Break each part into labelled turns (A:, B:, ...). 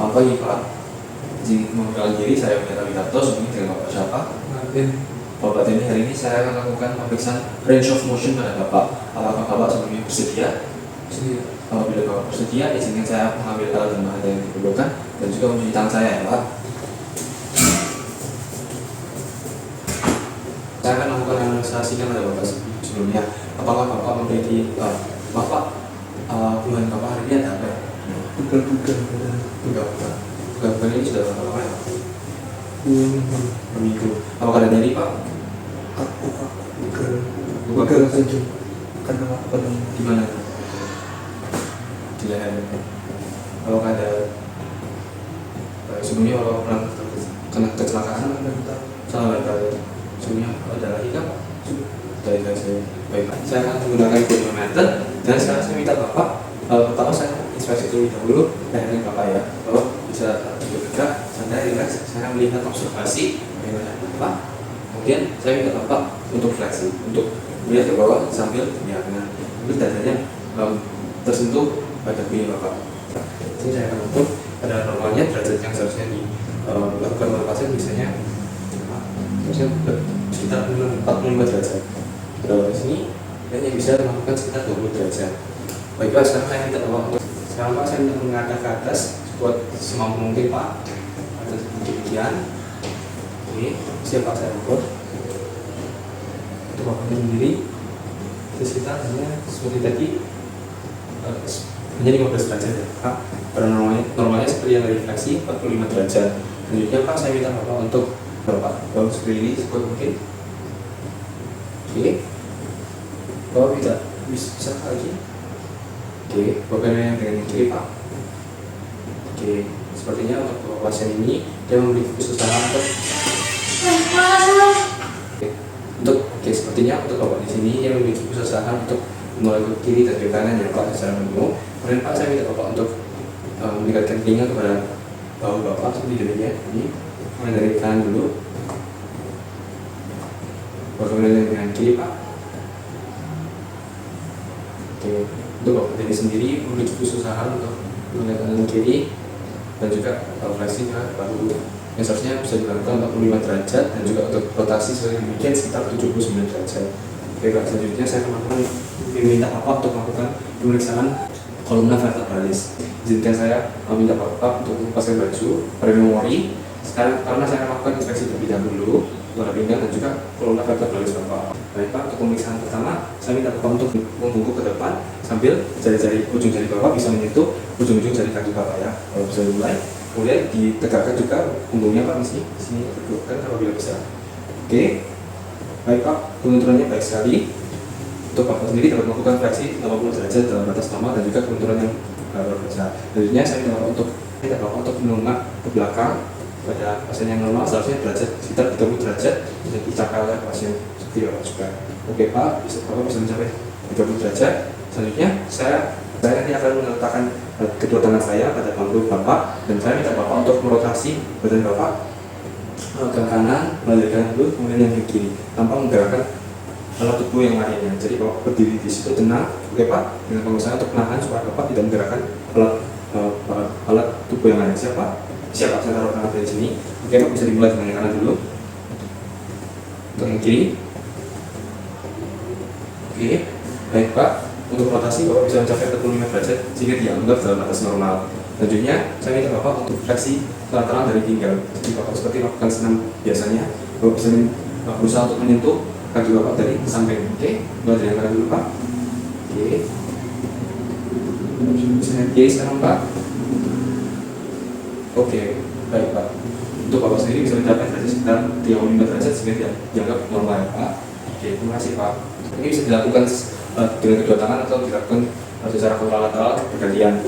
A: Selamat pagi Pak. Izin mengundurkan diri, saya Meta Widarto. Sebelumnya dengan Bapak siapa?
B: Martin.
A: Bapak ini hari ini saya akan lakukan pemeriksaan range of motion pada Bapak. Apakah Bapak sebelumnya bersedia?
B: Sedia.
A: Apabila Bapak bersedia, izinkan saya mengambil alat dan bahan yang diperlukan dan juga mencuci tangan saya ya Pak. Saya akan lakukan analisasikan pada Bapak sebelumnya. Apakah Bapak memiliki keluhan Bapak hari ini ada apa ya? Bukan ini sudah berapa lama ya Pak? 2 minggu. Apakah ada nyeri Pak?
B: Bukan saja. Karena apa
A: Di mana? Di leher. Apakah ada sebelumnya Bapak pernah kena kecelakaan? Salah bantal. Sebelumnya ada lagi kan? Dari saya. Baik, saya akan menggunakan goniometer dan sekarang saya minta Bapak pertama saya inspeksi terlebih dahulu lehernya Bapak ya. Bapak bisa bergerak, santai, rileks. Saya melihat observasi bagaimana Bapak. Kemudian saya minta Bapak untuk fleksi, untuk melihat ke bawah sambil dengan dadanya tersentuh pada pipi Bapak. Ini saya akan ukur pada normalnya derajat yang seharusnya dilakukan oleh pasien biasanya sekitar 45 derajat. Pada sini hanya bisa melakukan sekitar 20 derajat. Baiklah, sekarang saya minta Bapak untuk saya minta mengadap ke atas buat semampu mungkin Pak. Atas demikian. Oke, siap Pak, saya ukur. Untuk Bapak sendiri sekitar hanya seperti tadi hanya 15 derajat ya Pak. Pada normalnya seperti yang refleksi 45 derajat. Selanjutnya Pak, saya minta Bapak untuk berapa? Baru seperti ini sekuat mungkin. Oke, Bapak bisa lagi. Oke, bagaimana yang dengan kiri Pak? Oke, sepertinya untuk pasien ini dia memiliki kesusahan sepertinya untuk Bapak di sini dia memiliki kesusahan untuk mulai ke kiri dan ke kanan ya Pak secara menunggu. Kemudian Pak, saya minta Bapak untuk mendekatkan telinga kepada bahu Bapak seperti jadinya ini. Mulai dari kanan dulu. Bagaimana dengan kiri Pak? Oke, untuk Bapak ini sendiri memiliki kesusahan untuk melihat kanan kiri dan juga fleksi ke bahu yang seharusnya bisa dilakukan 45 derajat dan juga untuk rotasi sedemikian sekitar 79 derajat. Oke Pak, selanjutnya saya akan meminta Bapak untuk melakukan pemeriksaan kolumna vertebralis. Izinkan saya meminta Bapak untuk melepaskan baju pada memori sekarang karena saya akan melakukan inspeksi terlebih dahulu pada pinggang dan juga kolumna vertebralis Bapak. Baik Pak, untuk pemeriksaan pertama saya minta Bapak untuk membungkuk ke depan sambil ujung jari Bapak bisa menyentuh ujung-ujung jari kaki Bapak ya. Kalau bisa dimulai, kemudian ditegakkan juga punggungnya Pak di sini tegakkan apabila bisa. Oke, baik Pak, penunturannya baik sekali. Untuk Bapak sendiri dapat melakukan fleksi 80 derajat dalam batas normal dan juga penunturan yang berbeda. Selanjutnya saya minta Bapak untuk menolak ke belakang pada pasien yang normal seharusnya derajat sekitar 30 derajat dan dicapai oleh pasien seperti Bapak juga. Oke Pak, Bapak bisa mencapai 30 derajat. Selanjutnya saya nanti akan meletakkan kedua tangan saya pada panggung Bapak dan saya minta Bapak untuk merotasi badan Bapak ke kanan, melalui kanan dulu, kemudian yang ke kiri tanpa menggerakkan alat tubuh yang lainnya. Jadi Bapak berdiri di situ tenang, oke Pak, dengan pengusaha untuk menahan supaya Bapak tidak menggerakkan alat tubuh yang lain. Siapa? Siapa? Saya taruh tangan dari sini. Oke Pak, bisa dimulai dengan yang kanan dulu. Untuk yang kiri. Oke, baik Pak. Untuk rotasi Bapak bisa mencapai 45 derajat jika dianggap dalam batas normal. Selanjutnya saya minta Bapak untuk fleksi lateral dari pinggang. Jadi Bapak seperti melakukan senam biasanya, Bapak bisa berusaha untuk menyentuh kaki Bapak dari samping. Oke, mulai dari yang kanan dulu Pak. Oke, bisa kiri sekarang Pak. Oke, baik Pak. Untuk Bapak sendiri bisa mencapai derajat sekitar 35 derajat sehingga dianggap normal ya Pak. Oke, terima kasih Pak. Ini bisa dilakukan dengan kedua tangan atau dilakukan secara kontralateral bergantian.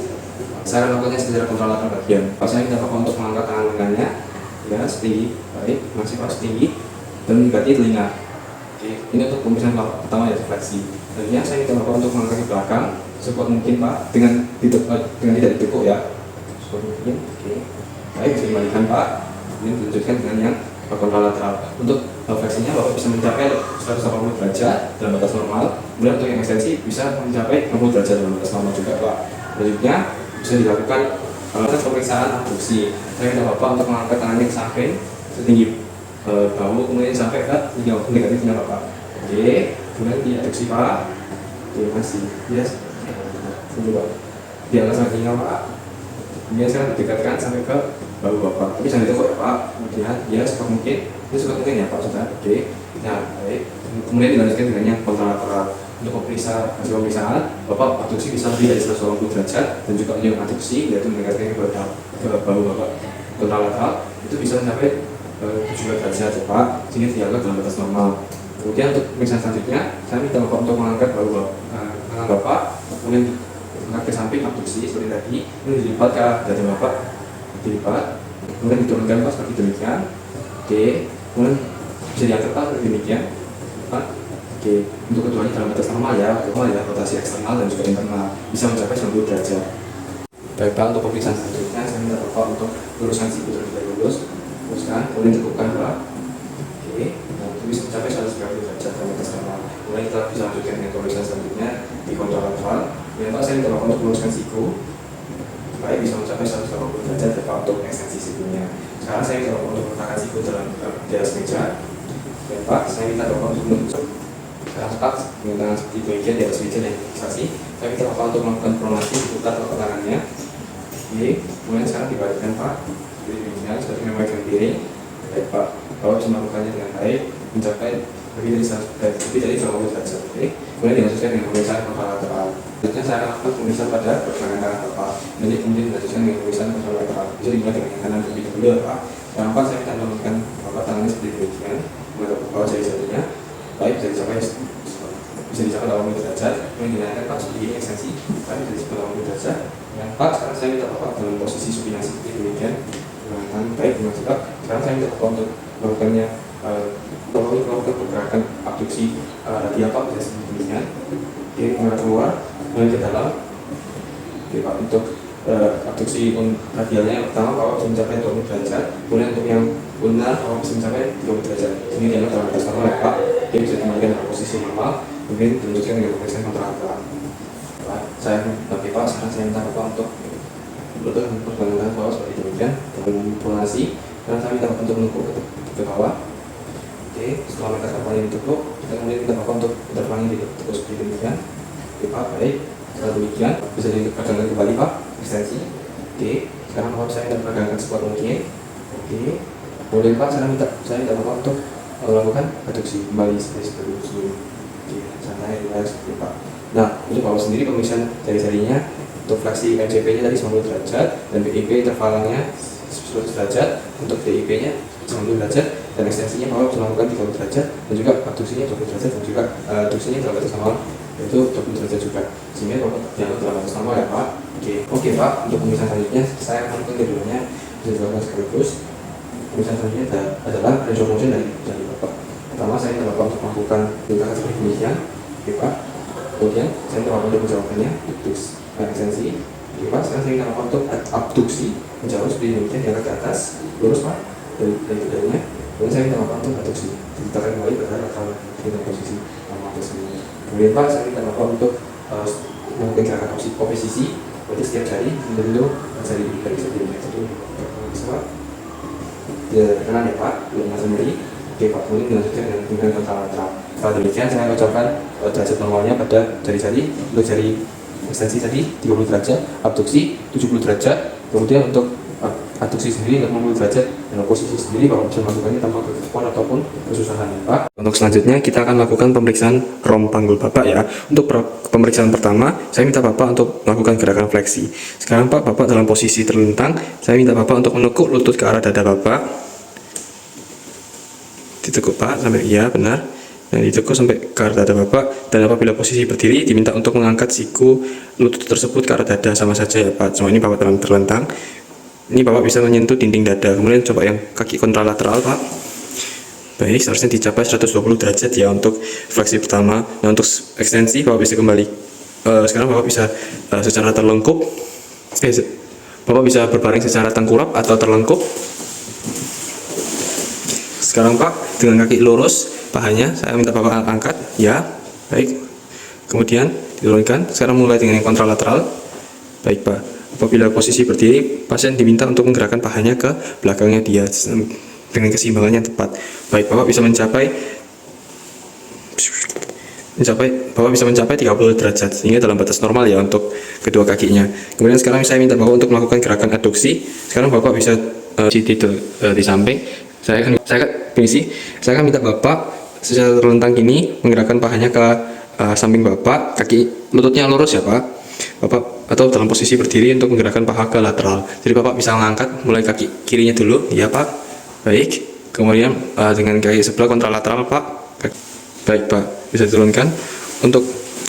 A: Saya akan lakukannya secara kontralateral bergantian. Pak, saya minta Bapak untuk mengangkat tangan lengannya ya setinggi, baik, masih Pak setinggi dan mendekati telinga. Oke, ini untuk pemeriksaan pertama yaitu fleksi. Selanjutnya saya minta Bapak untuk mengangkat ke belakang sekuat mungkin Pak dengan tidak ditekuk ya. Sekuat mungkin. Oke, baik, bisa dibalikan Pak. Ini dilanjutkan dengan yang kontralateral. Untuk fleksinya Bapak bisa mencapai 180 derajat dalam batas normal. Kemudian untuk yang ekstensi bisa mencapai 60 derajat dalam batas normal juga Pak. Selanjutnya bisa dilakukan Kalau pemeriksaan abduksi, saya minta Bapak untuk mengangkat tangannya ke samping setinggi bahu, kemudian sampai ke negatif tinggal Bapak. Oke, kemudian diadduksi Pak. Oke, masih, yes. Coba diangkat sampai tinggal Pak. Kemudian sekarang didekatkan sampai ke bahu Bapak. Tapi jangan ditekuk ya Pak. Kemudian ya secepat mungkin, ini secepat mungkin ya Pak sudah. Oke, nah baik. Kemudian dilanjutkan dengan yang kontralateral. Untuk hasil pemeriksaan, Bapak abduksi bisa lebih dari 180 derajat dan juga yang adduksi yaitu mendekatkan ke bahu Bapak kontralateral itu bisa mencapai 70 derajat ya Pak. Sini dianggap dalam batas normal. Kemudian untuk pemeriksaan selanjutnya, saya minta Bapak untuk mengangkat bahu Bapak, kemudian angkat ke samping abduksi seperti tadi, ini dilipat ke dada Bapak, dilipat, kemudian diturunkan Pak seperti demikian. Oke, kemudian bisa diangkat Pak seperti demikian. Pak. Oke, untuk keduanya dalam batas normal ya, rotasi eksternal dan juga internal bisa mencapai 90 derajat. Baik Pak, untuk pemeriksaan selanjutnya saya minta Bapak untuk luruskan siku terlebih dahulu, luruskan, kemudian cukupkan Pak. Oke, nah itu bisa mencapai 190 derajat dalam batas normal. Kemudian kita bisa lanjutkan dengan pemeriksaan selanjutnya di kontralateral. Kemudian Pak, saya minta Bapak untuk luruskan siku, baik bisa mencapai 180 derajat ya Pak untuk ekstensi sikunya. Sekarang saya minta Bapak untuk meletakkan siku di atas meja. Dan Pak, saya minta Bapak untuk menunjuk Pak dengan tangan seperti demikian di atas meja dan fiksasi. Saya minta Bapak untuk melakukan pronasi diputar telapak tangannya. Oke, kemudian sekarang dibalikkan Pak seperti demikian, seperti memegang piring. Baik Pak, Bapak bisa melakukannya dengan baik mencapai lebih dari 180 derajat. Oke, kemudian dilanjutkan dengan pemeriksaan kontralateral. Selanjutnya saya akan lakukan pemeriksaan pada pergelangan tangan Bapak. Nanti kemudian dilanjutkan dengan pemeriksaan kontralateral. Bisa dimulai dengan yang kanan terlebih dahulu ya Pak. Sekarang Pak, saya minta melakukan Bapak tangannya seperti demikian, bawah jari-jarinya. Baik, bisa dicapai 80 derajat, kemudian dinaikkan Pak seperti ini ekstensi, baik bisa dicapai 80 derajat. Dan Pak, sekarang saya minta Bapak dalam posisi supinasi seperti demikian, dengan baik dengan Pak. Sekarang saya minta Bapak untuk melakukannya, melakukan pergerakan abduksi radial Pak, bisa seperti demikian. Oke, keluar, kemudian ke dalam. Oke Pak, untuk abduksi radialnya yang pertama Bapak bisa mencapai 20 derajat, kemudian untuk yang benar Bapak bisa mencapai 30 derajat. Ini dianggap dalam batas normal ya Pak. Dia bisa dikembalikan dalam posisi normal, kemudian dilanjutkan dengan pemeriksaan kontralateral. Saya Pak, sekarang saya minta Bapak untuk pergelangan tangan bawah seperti demikian dengan pronasi. Sekarang saya minta Bapak untuk menekuk ke bawah. Oke, setelah mereka kepalanya ditekuk, kita kemudian minta Bapak untuk terbangnya ditekuk seperti demikian. Oke Pak, baik. Setelah demikian bisa dipegangkan kembali Pak, ekstensi. Oke, sekarang Bapak saya minta pegangkan sekuat mungkin. Oke, kemudian Pak, saya minta Bapak untuk melakukan adduksi kembali seperti sebelum. Oke, santai relax seperti Pak. Nah, untuk Bapak sendiri pemeriksaan jari-jarinya untuk fleksi MCP-nya tadi 90 derajat dan BIP intervalnya 100 derajat, untuk DIP-nya 90 derajat dan ekstensinya Bapak bisa melakukan 30 derajat dan juga adduksinya 20 derajat dan juga adduksinya dalam batas normal yaitu 20 derajat juga. Sehingga Bapak dianggap dalam batas normal ya Pak. Oke Pak, untuk pemeriksaan selanjutnya saya akan melakukan keduanya bisa dilakukan sekaligus. Pemeriksaan selanjutnya adalah range of motion dari Bapak. Pertama saya minta Bapak untuk melakukan gerakan seperti demikian. Oke Pak. Kemudian saya minta Bapak untuk menjawabkannya ekstensi. Oke Pak, sekarang saya minta Bapak untuk abduksi menjauh seperti demikian, diangkat ke atas lurus Pak dari dadanya. Kemudian saya minta Bapak untuk adduksi ditekan kembali pada lateral dengan posisi normal tersebut. Kemudian Pak, saya minta Bapak untuk melakukan gerakan oposisi, berarti setiap jari dulu jari dari seperti ini satu Pak. Kanan ya Pak, belum sendiri. Oke Pak, kemudian dilanjutkan dengan pimpinan kontralateral. Setelah demikian saya ucapkan derajat normalnya pada jari-jari. Untuk jari ekstensi tadi 30 derajat, abduksi 70 derajat, kemudian untuk adduksi sendiri 60 derajat, dan posisi sendiri Bapak bisa melakukannya tanpa kekuatan ataupun kesusahan ya Pak. Untuk selanjutnya kita akan lakukan pemeriksaan rom panggul Bapak ya. Untuk pemeriksaan pertama, saya minta Bapak untuk melakukan gerakan fleksi. Sekarang Bapak dalam posisi terlentang, saya minta Bapak untuk menekuk lutut ke arah dada Bapak. Ditekuk Pak sampai iya benar. Dan ditekuk sampai ke arah dada Bapak, dan apabila posisi berdiri diminta untuk mengangkat siku lutut tersebut ke arah dada sama saja ya Pak. Cuma ini Bapak dalam terlentang. Ini Bapak bisa menyentuh dinding dada. Kemudian coba yang kaki kontralateral Pak. Baik, seharusnya dicapai 120 derajat ya untuk fleksi pertama. Nah untuk ekstensi Bapak bisa kembali. Sekarang Bapak bisa secara terlengkup. Bapak bisa berbaring secara tengkurap atau terlengkup. Sekarang Pak dengan kaki lurus pahanya saya minta Bapak angkat ya. Baik. Kemudian diturunkan. Sekarang mulai dengan yang kontralateral. Baik Pak. Apabila posisi berdiri, pasien diminta untuk menggerakkan pahanya ke belakangnya dia dengan keseimbangan yang tepat. Baik, Bapak bisa mencapai Bapak bisa mencapai 30 derajat sehingga dalam batas normal ya untuk kedua kakinya. Kemudian sekarang saya minta Bapak untuk melakukan gerakan adduksi. Sekarang Bapak bisa di samping. Saya akan minta Bapak secara terlentang gini menggerakkan pahanya ke samping Bapak, kaki lututnya lurus ya Pak. Bapak atau dalam posisi berdiri untuk menggerakkan paha ke lateral. Jadi Bapak bisa mengangkat mulai kaki kirinya dulu, ya Pak. Baik. Kemudian dengan kaki sebelah kontralateral Pak. Baik Pak, bisa diturunkan. Untuk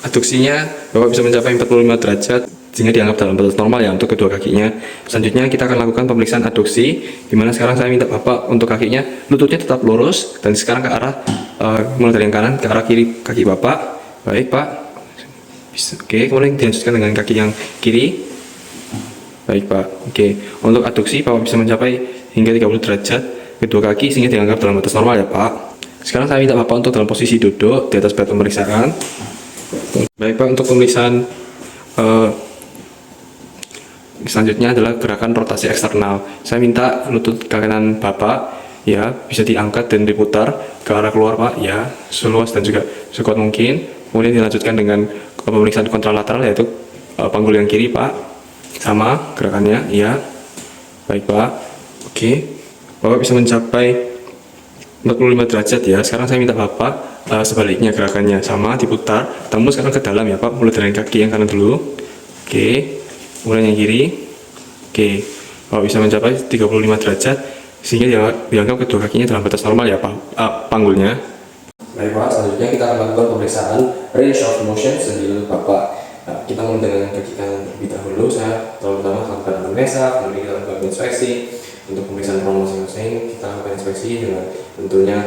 A: adduksinya Bapak bisa mencapai 45 derajat sehingga dianggap dalam batas normal ya untuk kedua kakinya. Selanjutnya kita akan lakukan pemeriksaan adduksi, dimana sekarang saya minta Bapak untuk kakinya lututnya tetap lurus dan sekarang ke arah mulai dari yang kanan ke arah kiri kaki Bapak. Baik Pak. Oke, kemudian dilanjutkan dengan kaki yang kiri. Baik Pak. Oke, untuk adduksi Bapak bisa mencapai hingga 30 derajat kedua kaki sehingga dianggap dalam batas normal ya Pak. Sekarang saya minta Bapak untuk dalam posisi duduk di atas bed pemeriksaan. Baik Pak, untuk pemeriksaan selanjutnya adalah gerakan rotasi eksternal. Saya minta lutut kanan Bapak ya bisa diangkat dan diputar ke arah keluar Pak ya, seluas dan juga sekuat mungkin. Kemudian dilanjutkan dengan pemeriksaan kontralateral yaitu panggul yang kiri Pak. Sama gerakannya ya. Baik Pak. Oke. Bapak bisa mencapai 45 derajat ya. Sekarang saya minta Bapak sebaliknya gerakannya sama diputar. Tembus sekarang ke dalam ya Pak. Mulai dari kaki yang kanan dulu. Oke. Kemudian yang kiri. Oke. Bapak bisa mencapai 35 derajat sehingga dianggap kedua kakinya dalam batas normal ya Pak. Panggulnya. Baik Pak, selanjutnya kita akan lakukan pemeriksaan range of motion sendi lutut Bapak. Nah, kita mulai dengan kaki kanan terlebih dahulu. Saya terutama lakukan anamnesa, kemudian kita lakukan inspeksi. Untuk pemeriksaan ruang masing-masing, kita lakukan inspeksi dengan tentunya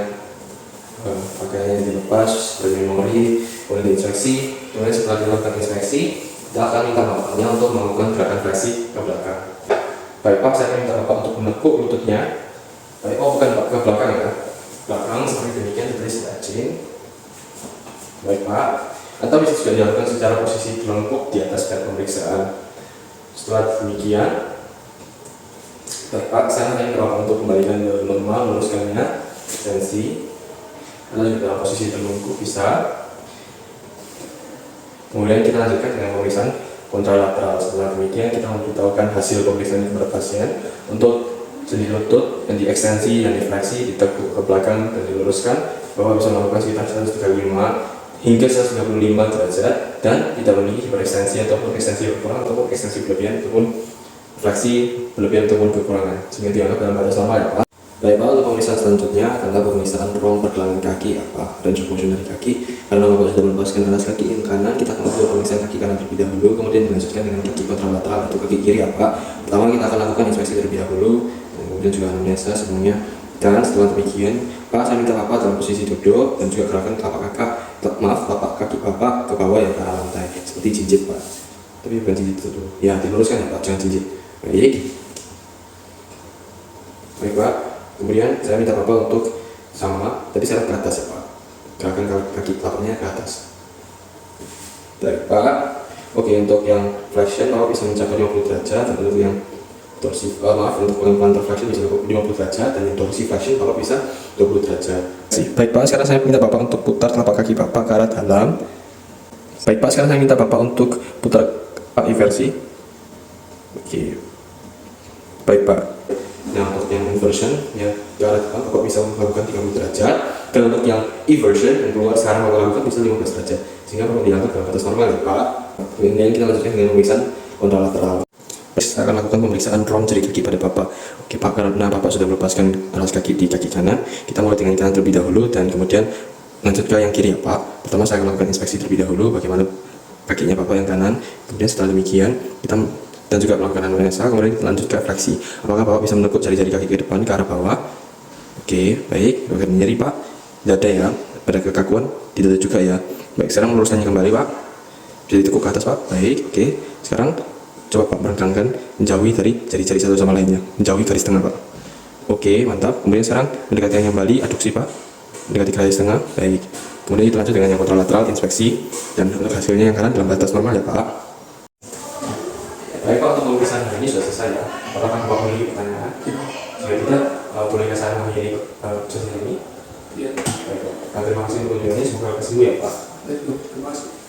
A: pakaiannya dilepas dari memori, kemudian diinspeksi. Kemudian setelah dilakukan inspeksi, kita akan minta Bapaknya untuk melakukan gerakan fleksi ke belakang. Baik Pak, saya minta Bapak untuk menekuk lututnya. Baik, bukan Pak, ke belakang ya. Belakang seperti demikian, dari stretching. Baik Pak, atau bisa juga dilakukan secara posisi telungkup di atas bed pemeriksaan. Setelah demikian, baik Pak, saya akan Bapak untuk kembalikan ke normal, luruskannya, ekstensi, atau juga dalam posisi telungkup bisa. Kemudian kita lanjutkan dengan pemeriksaan kontralateral. Setelah demikian, kita memberitahukan hasil pemeriksaan kepada pasien untuk sendi lutut yang diekstensi dan difleksi, ditekuk ke belakang dan diluruskan. Bapak bisa melakukan sekitar 135 hingga 135 derajat dan tidak memiliki hiperekstensi ataupun ekstensi berkurang ataupun ekstensi berlebihan ataupun fleksi berlebihan ataupun kekurangan sehingga dianggap dalam batas normal ya Pak. Baik Pak, untuk pemeriksaan selanjutnya adalah pemeriksaan ruang pergelangan kaki range of motion dari kaki. Karena Bapak sudah melepaskan atas kaki yang kanan, kita akan melakukan pemeriksaan kaki kanan terlebih dahulu, kemudian dilanjutkan dengan kaki kontralateral atau kaki kiri ya Pak. Pertama kita akan lakukan inspeksi terlebih dahulu, kemudian juga anamnesa sebelumnya. Dan setelah demikian, Pak, saya minta Bapak dalam posisi duduk dan juga gerakan telapak kaki Bapak ke bawah ya ke arah lantai, seperti jinjit Pak. Tapi bukan jinjit itu, ya diluruskan ya Pak, jangan jinjit. Baik. Baik Pak. Kemudian saya minta Bapak untuk sama, tapi saya ke atas ya Pak. Gerakan kaki telapaknya ke atas. Baik Pak. Oke, untuk yang flexion Bapak bisa mencapai 50 derajat, dan untuk yang torsi, untuk plantar flexion bisa 50 derajat, dan yang torsi flexion Bapak bisa 20 derajat. Baik Pak, sekarang saya minta Bapak untuk putar telapak kaki Bapak ke arah dalam. Baik Pak, sekarang saya minta Bapak untuk putar inversi. Oke. Baik Pak. Nah, untuk yang inversion ya ke arah depan Bapak bisa melakukan 30 derajat, dan untuk yang eversion yang keluar sekarang Bapak lakukan bisa 15 derajat sehingga Bapak diangkat dalam batas normal ya Pak. Kemudian kita lanjutkan dengan pemeriksaan kontralateral. Saya akan lakukan pemeriksaan round jari kaki pada Bapak. Oke Pak, karena Bapak sudah melepaskan alas kaki di kaki kanan, kita mulai dengan kanan terlebih dahulu dan kemudian lanjut ke yang kiri ya Pak. Pertama saya akan lakukan inspeksi terlebih dahulu bagaimana kakinya Bapak yang kanan. Kemudian setelah demikian kita dan juga melakukan anamnesa, kemudian kita lanjut ke fleksi. Apakah Bapak bisa menekuk jari-jari kaki ke depan ke arah bawah? Oke, baik. Bagian nyeri Pak, dada ya, pada kekakuan di dada juga ya. Baik, sekarang meluruskannya kembali Pak. Bisa ditekuk ke atas Pak. Baik, oke. Sekarang coba Pak merengkangkan, menjauhi dari jari-jari satu sama lainnya, menjauhi garis tengah Pak. Oke, mantap. Kemudian sekarang mendekati yang kembali, aduksi Pak, mendekati garis tengah. Baik. Kemudian kita lanjut dengan yang kontralateral, inspeksi, dan untuk hasilnya yang kanan dalam batas normal ya Pak. Baik Pak, untuk pemeriksaan hari ini sudah selesai ya. Apakah Bapak memiliki pertanyaan? Jika tidak, bolehkah saya mengakhiri sesi ini?
B: Iya.
A: Baik Pak. Terima kasih untuk kunjungannya, semoga kesembuh ya Pak.
B: Baik, terima kasih.